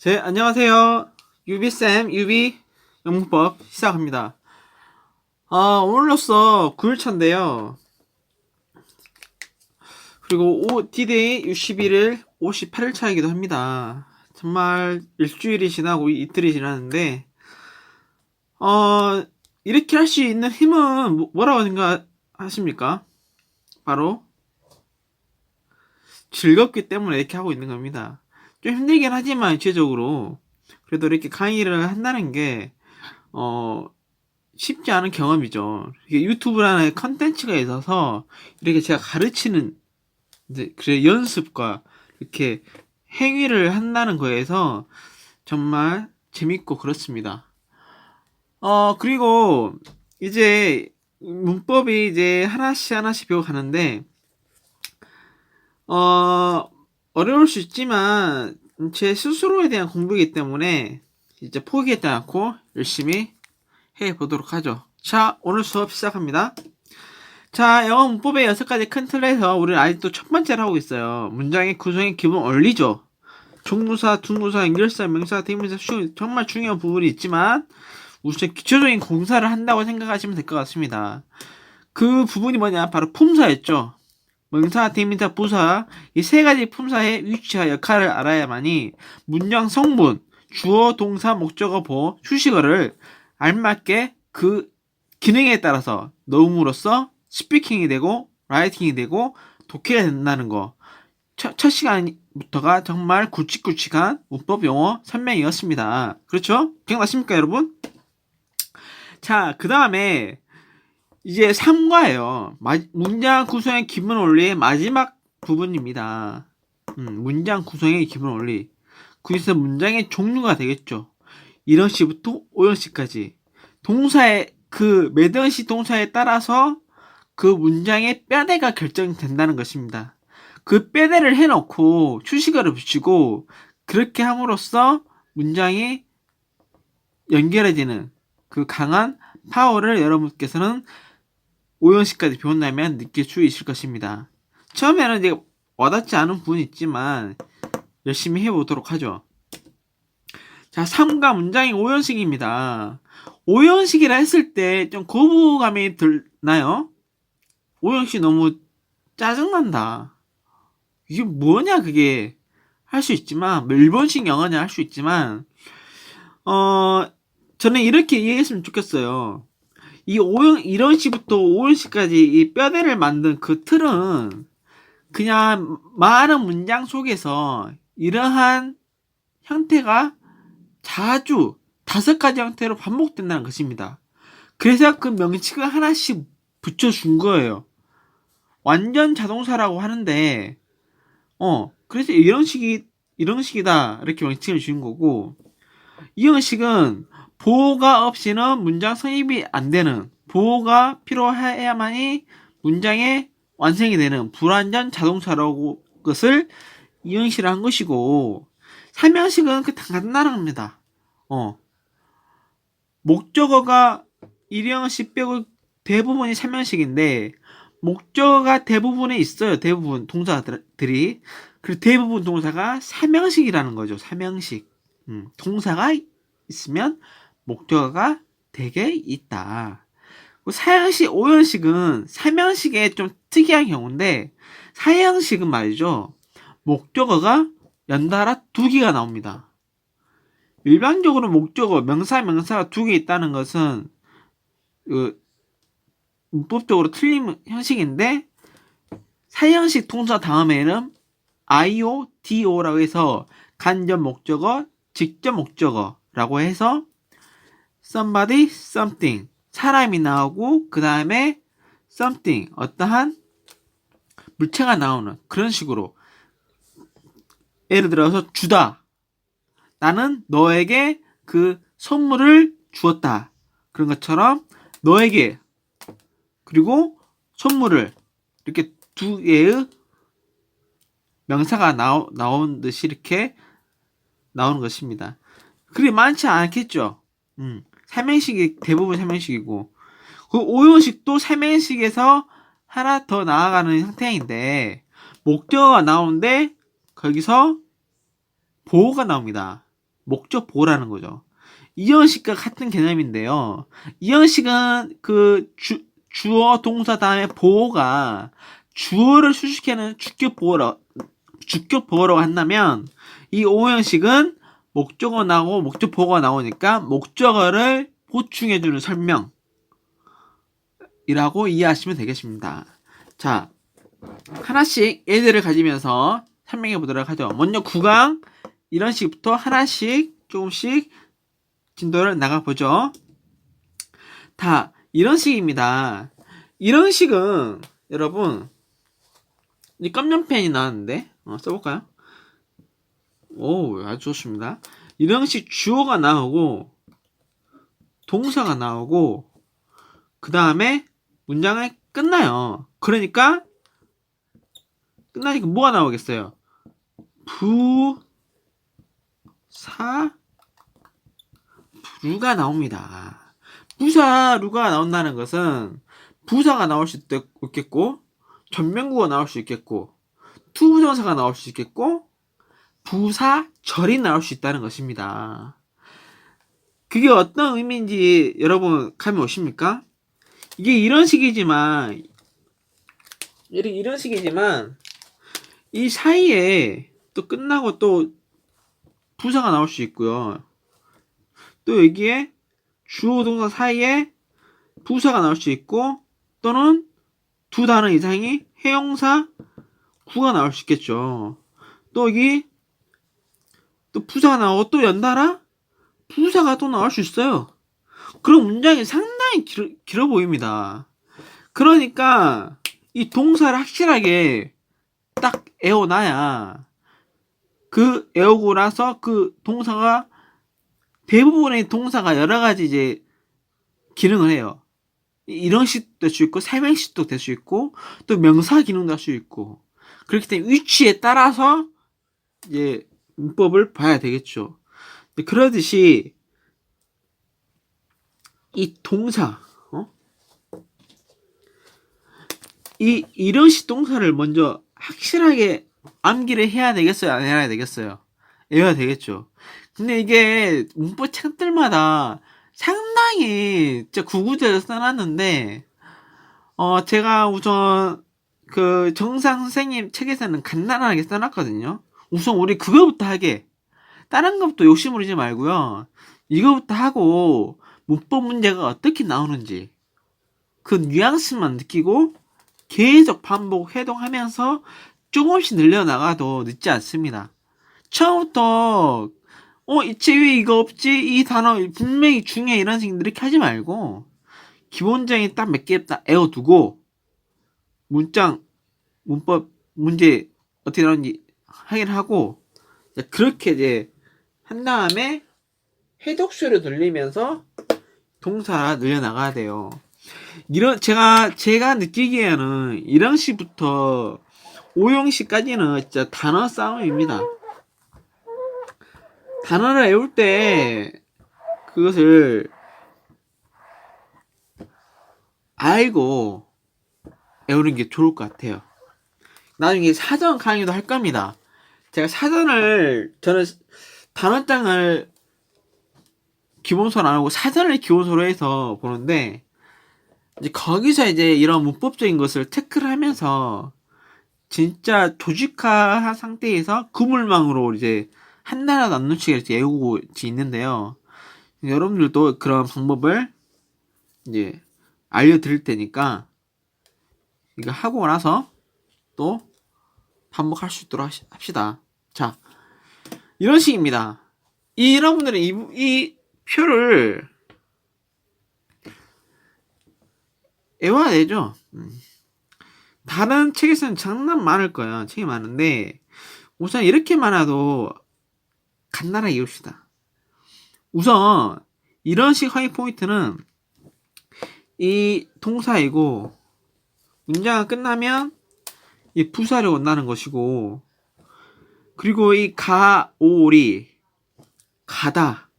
네, 안녕하세요. 유비쌤, 유비 영문법 시작합니다. 오늘로써 9일차인데요. 그리고 D-Day 61일 58일차이기도 합니다. 정말 일주일이 지나고 이틀이 지났는데, 이렇게 할 수 있는 힘은 뭐라고 생각하십니까? 바로 즐겁기 때문에 이렇게 하고 있는 겁니다. 좀 힘들긴 하지만, 일체적으로. 그래도 이렇게 강의를 한다는 게, 쉽지 않은 경험이죠. 이게 유튜브라는 컨텐츠가 있어서 이렇게 제가 가르치는 이제 그래 연습과 이렇게 행위를 한다는 거에서 정말 재밌고 그렇습니다. 그리고 이제 문법이 이제 하나씩 하나씩 배워가는데 어려울 수 있지만 제 스스로에 대한 공부이기 때문에 이제 포기하지 않고 열심히 해보도록 하죠. 자, 오늘 수업 시작합니다. 자, 영어 문법의 6가지 큰 틀에서 우리는 아직도 첫 번째를 하고 있어요. 문장의 구성의 기본 원리죠. 종무사, 동무사, 연결사, 명사, 대명사, 수용 정말 중요한 부분이 있지만 우선 기초적인 공사를 한다고 생각하시면 될 것 같습니다. 그 부분이 뭐냐? 바로 품사였죠. 명사, 대명사, 부사 이 세 가지 품사의 위치와 역할을 알아야만이 문장 성분, 주어, 동사, 목적어, 보어, 수식어를 알맞게 그 기능에 따라서 넣음으로써 스피킹이 되고 라이팅이 되고 독해가 된다는 거. 첫 시간부터가 정말 굵직굵직한 문법 용어 설명이었습니다. 그렇죠? 기억나십니까, 여러분? 자, 그 다음에 이제 3과예요. 문장 구성의 기본 원리의 마지막 부분입니다. 문장 구성의 기본 원리. 그래서 문장의 종류가 되겠죠. 1형식부터 5형식까지. 동사의 그 매등식 동사에 따라서 그 문장의 뼈대가 결정된다는 것입니다. 그 뼈대를 해놓고 추식어를 붙이고 그렇게 함으로써 문장이 연결해지는 그 강한 파워를 여러분께서는 5형식까지 배운다면 느낄 수 있을 것입니다. 처음에는 이제 와닿지 않은 부분이 있지만 열심히 해보도록 하죠. 자, 3가 문장이 5형식입니다. 5형식이라 했을 때 좀 거부감이 들나요? 5형식 너무 짜증난다. 이게 뭐냐 그게 할 수 있지만 일본식 영어냐 할 수 있지만 저는 이렇게 이해했으면 좋겠어요. 이 5형 1형식부터 5형식까지 이 뼈대를 만든 그 틀은 그냥 많은 문장 속에서 이러한 형태가 자주 5가지 형태로 반복된다는 것입니다. 그래서 그 명칭을 하나씩 붙여준 거예요. 완전 자동사라고 하는데, 그래서 이런 식이다. 이렇게 명칭을 주는 거고, 이 형식은 보호가 없이는 문장 성립이 안 되는, 보호가 필요해야만이 문장의 완성이 되는 불완전 자동사라고 것을 이 형식을 한 것이고, 3형식은 그 간단합니다. 목적어가 1형식 빼고 대부분이 3형식인데, 목적어가 대부분에 있어요. 대부분 동사들이. 그리고 대부분 동사가 3형식이라는 거죠. 3형식. 동사가 있으면 목적어가 되게 있다. 4형식, 5형식은 3형식의 좀 특이한 경우인데 4형식은 말이죠. 목적어가 연달아 2개가 나옵니다. 일반적으로 목적어, 명사가 2개 있다는 것은 문법적으로 틀린 형식인데 4형식 동사 다음에는 IO, DO라고 해서 간접 목적어, 직접 목적어라고 해서 somebody, something 사람이 나오고 그 다음에 something 어떠한 물체가 나오는 그런 식으로 예를 들어서 주다 나는 너에게 그 선물을 주었다 그런 것처럼 너에게 그리고 선물을 이렇게 2개의 명사가 나온 듯이 이렇게 나오는 것입니다. 그리 많지 않겠죠. 3형식이 대부분 3형식이고 그 5형식도 3형식에서 하나 더 나아가는 형태인데 목적어가 나오는데 거기서 보호가 나옵니다. 목적 보호라는 거죠. 이 형식과 같은 개념인데요. 이 형식은 그 주어 동사 다음에 보호가 주어를 수식하는 주격 보호라고 한다면 이 오형식은 목적어 나오고 목적 보호가 나오니까 목적어를 보충해주는 설명이라고 이해하시면 되겠습니다. 자, 하나씩 예제를 가지면서 설명해 보도록 하죠. 먼저 9강 이런 식부터 하나씩 조금씩 진도를 나가보죠. 다 이런 식입니다. 이런 식은 여러분 이 깜냥펜이 나왔는데 써볼까요? 오, 아주 좋습니다. 이런 식 주어가 나오고 동사가 나오고 그 다음에 문장이 끝나요. 그러니까 끝나니까 뭐가 나오겠어요? 부사루가 나옵니다. 부사루가 나온다는 것은 부사가 나올 수도 있겠고 전면구가 나올 수 있겠고 투부정사가 나올 수 있겠고 부사절이 나올 수 있다는 것입니다. 그게 어떤 의미인지 여러분 감이 오십니까? 이게 이런 식이지만 이 사이에 또 끝나고 또 부사가 나올 수 있고요. 또 여기에 주어 동사 사이에 부사가 나올 수 있고 또는 두 단어 이상이 해용사 구가 나올 수 있겠죠. 또 여기 또 부사가 나오고 또 연달아 부사가 또 나올 수 있어요. 그럼 문장이 상당히 길어 보입니다. 그러니까 이 동사를 확실하게 딱 애워놔야 그 애우고 나서 그 동사가 대부분의 동사가 여러 가지 이제 기능을 해요. 이런 식도 될 수 있고 세명식도 될 수 있고 또 명사 기능도 할 수 있고 그렇기 때문에 위치에 따라서 이제 문법을 봐야 되겠죠. 그러듯이 이 동사 이런 식 동사를 먼저 확실하게 암기를 해야 되겠어요? 안 해야 되겠어요? 외워야 되겠죠. 근데 이게 문법 책들마다 상당히 진짜 구구절을 써놨는데 제가 우선 그 정상 선생님 책에서는 간단하게 써놨거든요. 우선 우리 그거부터 하게. 다른 것부터 욕심 부리지 말고요. 이거부터 하고 문법 문제가 어떻게 나오는지 그 뉘앙스만 느끼고 계속 반복 회동하면서 조금씩 늘려나가도 늦지 않습니다. 처음부터 이 책에 이거 없지? 이 단어 분명히 중요해 이런 식으로 이렇게 하지 말고 기본적인 딱 몇 개 딱 애워두고 문법 문제 어떻게 나오는지 확인하고 그렇게 이제 한 다음에 해독수를 돌리면서 동사 늘려나가야 돼요. 이런 제가 느끼기에는 1형식부터 5형식까지는 진짜 단어 싸움입니다. 단어를 외울 때 그것을 알고 외우는 게 좋을 것 같아요. 나중에 사전 강의도 할 겁니다. 제가 저는 단어장을 기본서로 안 하고 사전을 기본서로 해서 보는데 이제 거기서 이제 이런 문법적인 것을 체크를 하면서 진짜 조직화한 상태에서 그물망으로 이제 하나라도 안 놓치게 이렇게 외우고 있는데요. 여러분들도 그런 방법을 이제 알려드릴 테니까 이거 하고 나서 또 반복할 수 있도록 합시다. 자, 이런 식입니다. 여러분들은 이 표를 외워야 되죠. 다른 책에서는 장난 많을 거예요. 책이 많은데 우선 이렇게만 해도 간단하게 외웁시다. 우선 이런 식 하위 포인트는 이 동사이고 문장이 끝나면 이 부사를 원하는 것이고 그리고 이 가오리 가다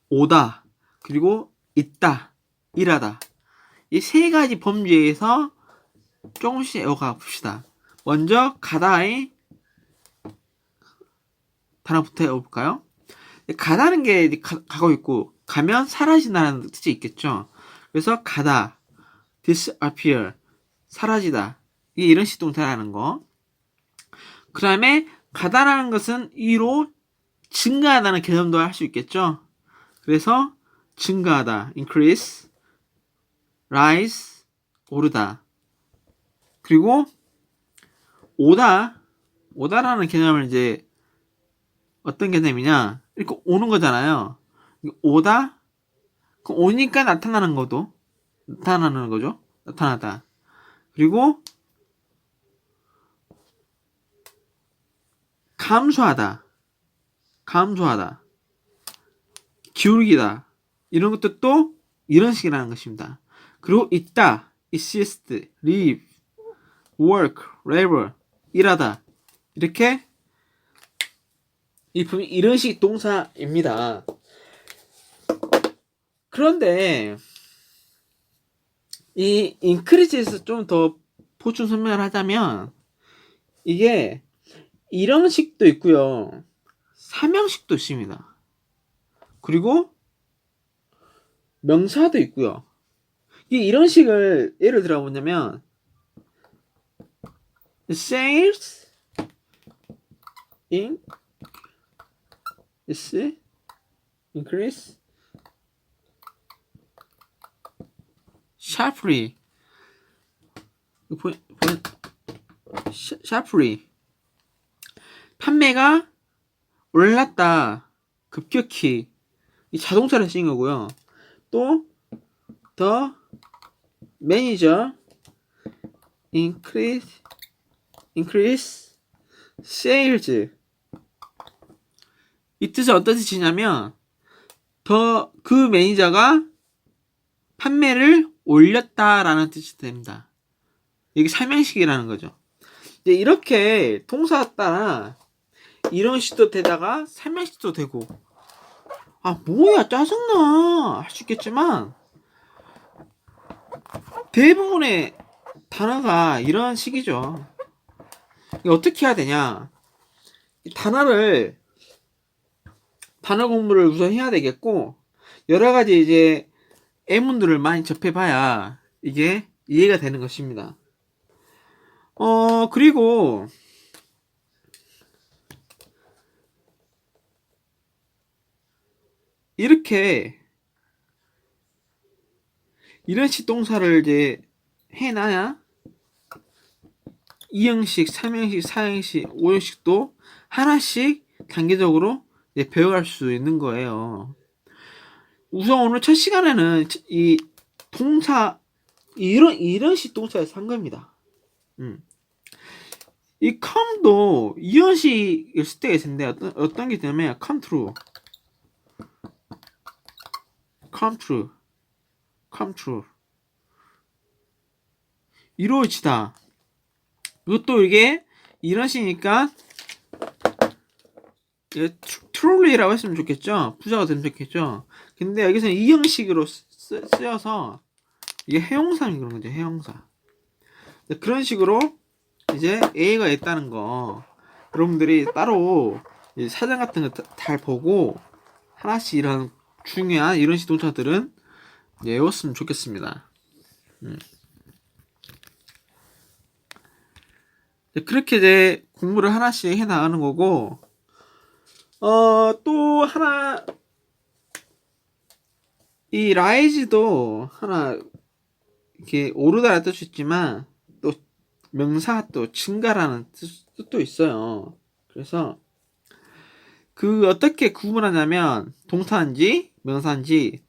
오다 그리고 있다 일하다 이 세 가지 범죄에서 조금씩 외워가 봅시다. 먼저 가다의 단어부터 외워볼까요? 가다는 게 가고 있고, 가면 사라진다는 뜻이 있겠죠. 그래서 가다, disappear, 사라지다. 이게 이런 식 동사라는 거. 그 다음에 가다라는 것은 이로 증가하다는 개념도 할 수 있겠죠. 그래서 증가하다, increase, rise, 오르다. 그리고 오다라는 개념을 이제 어떤 개념이냐? 이렇게 오는 거잖아요. 오다? 그럼 오니까 나타나는 거죠. 나타나다. 그리고 감소하다. 기울기다. 이런 것도 또 이런 식이라는 것입니다. 그리고 있다. exist, live, work, labor, 일하다. 이렇게 이런 식 동사입니다. 그런데 이 increase에서 좀 더 보충 설명을 하자면 이게 이런 식도 있고요. 삼형식도 있습니다. 그리고 명사도 있고요. 이런 식을 예를 들어 보냐면 sales increase sharply. sharply. 판매가 올랐다. 급격히. 이 자동차를 쓰인 거고요. 또 the manager increase sales. 이 뜻은 어떤 뜻이냐면 그 매니저가 판매를 올렸다라는 뜻이 됩니다. 이게 삼형식이라는 거죠. 이렇게 동사 따라 이런 식도 되다가 삼형식도 되고, 아 뭐야 짜증나 할 수 있겠지만 대부분의 단어가 이런 식이죠. 어떻게 해야 되냐? 단어 공부를 우선 해야 되겠고, 여러 가지 이제 예문들을 많이 접해봐야 이게 이해가 되는 것입니다. 그리고 이렇게 이런 식 동사를 이제 해놔야 2형식, 3형식, 4형식, 5형식도 하나씩 단계적으로 이제 배워갈 수 있는 거예요. 우선 오늘 첫 시간에는 이 동사 이런 식 동사에서 한 겁니다. 이 come도 이형식일 수 때가 있는데 어떤 게 있냐면 come true, 이루어지다. 이것도 이게 이런 식이니까 truly라고 했으면 좋겠죠. 부사가 되면 좋겠죠. 근데 여기서는 이 형식으로 쓰여서 이게 해용사인 그런 거죠. 해용사. 그런 식으로 이제 A가 있다는 거 여러분들이 따로 사전 같은 거 잘 보고 하나씩 이런 중요한 이런 식 동사들은 외웠으면 좋겠습니다. 그렇게 이제 공부를 하나씩 해 나가는 거고, 또 하나, 이 rise도 하나, 이렇게 오르다라는 뜻이 있지만, 또 명사 또 증가라는 뜻도 있어요. 그래서, 어떻게 구분하냐면, 동사인지, 명사인지,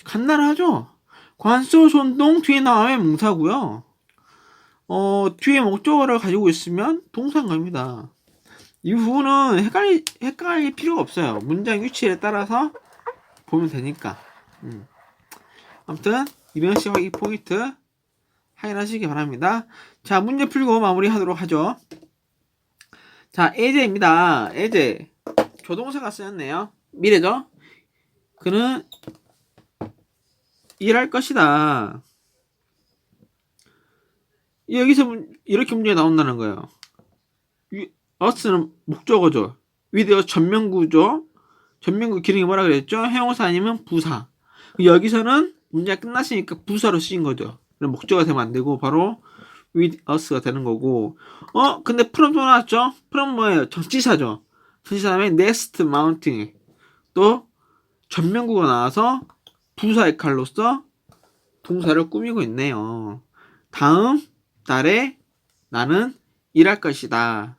간단하죠? 관소, 손동, 뒤에 나오면 명사고요. 뒤에 목적어를 가지고 있으면 동사인 겁니다. 이 부분은 헷갈릴 필요가 없어요. 문장 위치에 따라서 보면 되니까. 아무튼 이런 식 확인 포인트 확인하시기 바랍니다. 자, 문제 풀고 마무리하도록 하죠. 자, 예제입니다. 예제. 조동사가 쓰였네요. 미래죠. 그는 일할 것이다. 여기서 이렇게 문제가 나온다는 거예요. us는 목적어죠. with 전면구죠. 전면구 기능이 뭐라 그랬죠? 형용사 아니면 부사. 여기서는 문제가 끝났으니까 부사로 쓰인 거죠. 그럼 목적어가 되면 안 되고 바로 with us가 되는 거고. 근데 from 또 나왔죠? from 뭐예요? 전치사죠. 전치사 다음에 next mountain. 또 전면구가 나와서 부사 역할로서 동사를 꾸미고 있네요. 다음 달에 나는 일할 것이다.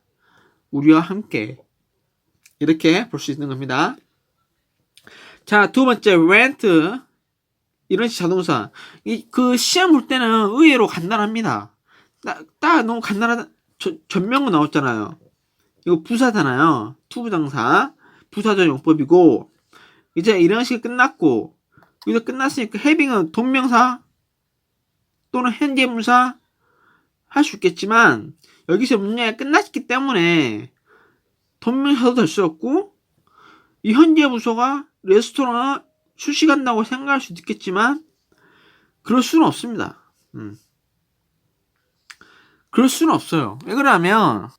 우리와 함께. 이렇게 볼 수 있는 겁니다. 자, 두 번째, rent. 이런 자동사. 그 시험 볼 때는 의외로 간단합니다. 딱 너무 간단하다. 전면구 나왔잖아요. 이거 부사잖아요. 투부정사. 부사적 용법이고, 이제 이런 식이 끝났고, 여기서 끝났으니까 having은 동명사 또는 현재 분사 할 수 있겠지만, 여기서 문제가 끝났기 때문에 동명사도 될 수 없고, 이 현재 부서가 레스토랑을 출시간다고 생각할 수도 있겠지만 그럴 수는 없습니다. 그럴 수는 없어요. 왜 그러냐면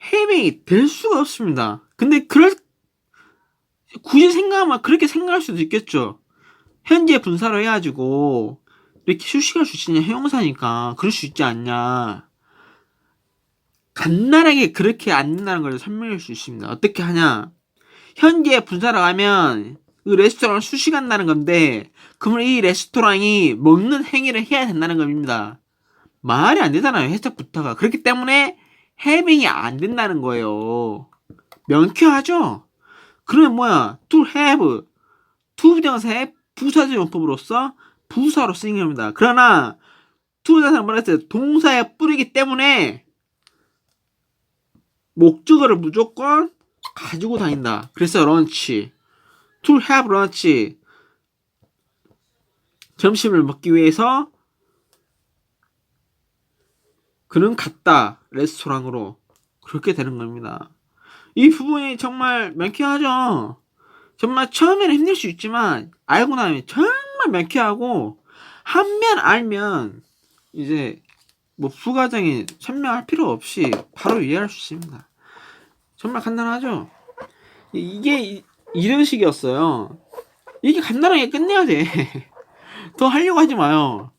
해명이 될 수가 없습니다. 근데 굳이 생각하면 그렇게 생각할 수도 있겠죠. 현재 분사로 해가지고 이렇게 수식할 수 있냐 형용사니까 그럴 수 있지 않냐. 간단하게 그렇게 안 된다는 걸 설명할 수 있습니다. 어떻게 하냐. 현재 분사라고 하면 그 레스토랑을 수식한다는 건데 그러면 이 레스토랑이 먹는 행위를 해야 된다는 겁니다. 말이 안 되잖아요. 해석부터가. 그렇기 때문에 having이 안 된다는 거예요. 명쾌하죠? 그러면 뭐야? to have, to 부정사의 부사적 용법으로서 부사로 쓰인 겁니다. 그러나 to 부정사는 뭐라 했어요? 동사에 뿌리기 때문에 목적어를 무조건 가지고 다닌다. 그래서 lunch, to have lunch, 점심을 먹기 위해서 그는 갔다. 레스토랑으로. 그렇게 되는 겁니다. 이 부분이 정말 명쾌하죠. 정말 처음에는 힘들 수 있지만 알고 나면 정말 명쾌하고 한면 알면 이제 뭐 부가적인 설명할 필요 없이 바로 이해할 수 있습니다. 정말 간단하죠. 이게 이런 식이었어요. 이게 간단하게 끝내야 돼. 더 하려고 하지 마요.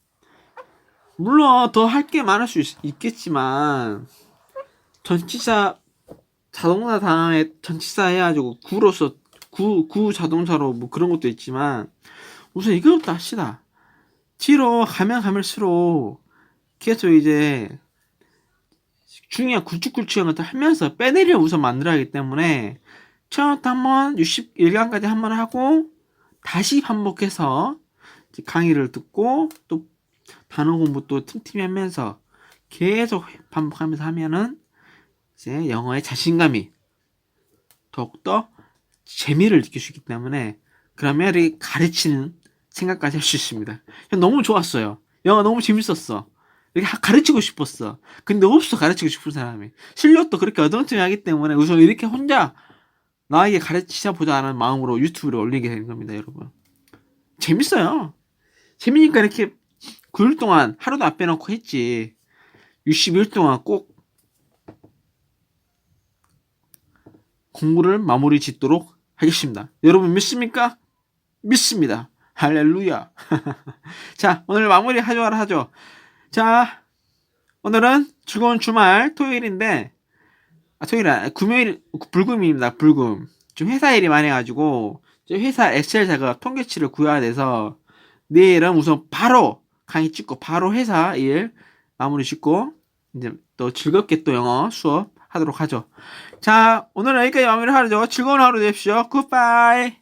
물론 더 할 게 많을 수 있겠지만 전치사 자동차 다음에 전치사 해가지고 구로서 구 자동차로 뭐 그런 것도 있지만 우선 이거부터 합시다. 뒤로 가면 가면수록 계속 이제 중요한 굵직굵직한 것들 하면서 빼내려 우선 만들어야 하기 때문에 처음부터 한번 61강까지 한번 하고 다시 반복해서 강의를 듣고 또 단어 공부 또 틈틈이 하면서 계속 반복하면서 하면은 이제 영어의 자신감이 더욱더 재미를 느낄 수 있기 때문에 그라메어를 가르치는 생각까지 할 수 있습니다. 너무 좋았어요. 영어 너무 재밌었어. 이렇게 가르치고 싶었어. 근데 없어 가르치고 싶은 사람이. 실력도 그렇게 어정쩡하기 때문에 우선 이렇게 혼자 나에게 가르치자 보자 하는 마음으로 유튜브를 올리게 되는 겁니다, 여러분. 재밌어요. 재미니까 이렇게 9일 동안 하루도 안 빼놓고 했지. 60일 동안 꼭 공부를 마무리 짓도록 하겠습니다. 여러분 믿습니까? 믿습니다. 할렐루야. 자, 오늘 마무리 하죠. 자, 오늘은 즐거운 주말 토요일인데 금요일 불금입니다. 불금. 좀 회사 일이 많아가지고 회사 엑셀 작업 통계치를 구해야 돼서 내일은 우선 바로 강의 찍고 바로 회사 일 마무리 짓고 이제 또 즐겁게 또 영어 수업 하도록 하죠. 자, 오늘은 여기까지 마무리 하죠. 즐거운 하루 되십시오. 굿바이.